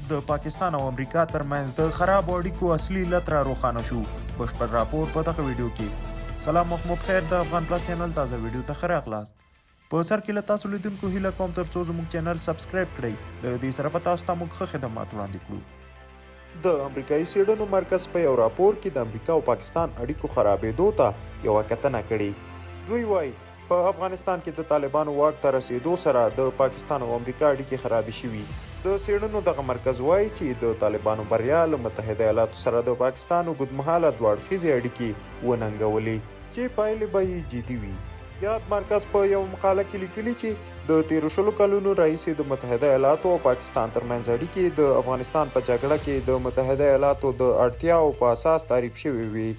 د پاکستان او امریکا ترمنځ د خراب اړیکو اصلي علت را روښانه شو. بشپړ راپور په دغه ویډیو کې. سلام وخت مو بخیر، د افغان پلس چینل تازه ویډیو ته ښه راغلاست. په سر کې له تاسو لیدونکو هیله کوم تر څو زموږ چینل سبسکرایب کړئ. له دې سره به تاسو ته موږ ښه خدمات وړاندې کړو. د امریکایي څېړنو مرکز په یو راپور کې د امریکا او پاکستان اړیکو خرابېدو ته یوه کتنه کړې. دوی وایي په افغانستان کې د طالبانو واک ته رسېدو سره د پاکستان او امریکا اړیکې خرابې شوي. د څېړنو دغه مرکز وایي چې د طالبانو بریا له متحده ایالاتو سره د پاکستان اوږدمهاله دوه اړخیزې اړیکې وننګولې چې پایلې به یې جدي وي. یاد مرکز په یوه مقاله کې لیکلي چې د تېرو 20 کلونو راهیسې د متحده ایالاتو او پاکستان ترمنځ اړیکې د افغانستان په جګړه کې د متحده ایالاتو د اړتیاو په اساس تعریف شوې وې.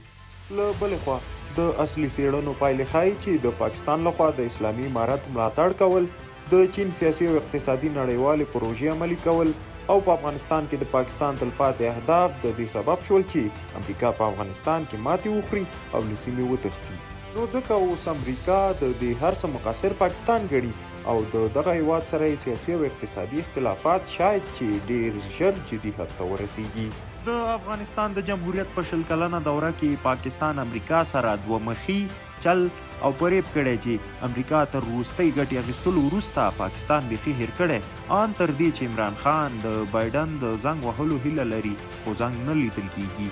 له بلې خوا د اصلي څېړنو پایلې ښایي چې د پاکستان لخوا د اسلامي امارت ملاتړ کول، د چین سیاسي او اقتصادي نړیوالې پروژې عملي کول او په افغانستان کې د پاکستان تلپاتې اهداف د دې سبب شول چې امریکا په افغانستان کې ماتې وخوري او له سیمې وتښتي. نو ځکه اوس امریکا د دې هر څه مقصر پاکستان ګڼي او د دغه هیواد سره یې سیاسي او اقتصادي اختلافات شاید چې ډېر ژر جدي حد ته ورسیږي. د افغانستان د جمهوریت په 20 کلنه دوره کې پاکستان امریکا سره دوه مخي چل او فریب کړی چې امریکا تر وروستۍ ګټې اخیستلو وروسته پاکستان بیخي هیر کړی، ان تر دې چې عمران خان د بایډن د زنګ وهلو هیله لري خو زنګ نه لیدل کیږي.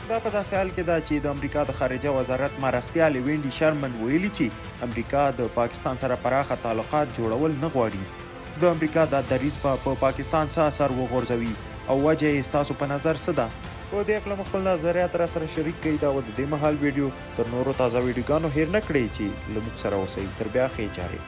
دا په داسې حال کې ده چې د امریکا د خارجه وزارت مرستیال وینډي شرمن ویلي چې امریکا د پاکستان سره پراخه تعلقات جوړول نه غواړي. د امریکا دا دریځ به په پاکستان څه اثر وغورځوي او وجه یې ستاسو په نظر څه ده؟ په دې اړه خپل نظریات را سره شریک کړئ. دا د دې مهال ویډیو تر نورو تازه ویډیوګانو هیر نه کړئ چې له موږ سره اوسئ. تر بیا ښې چارې.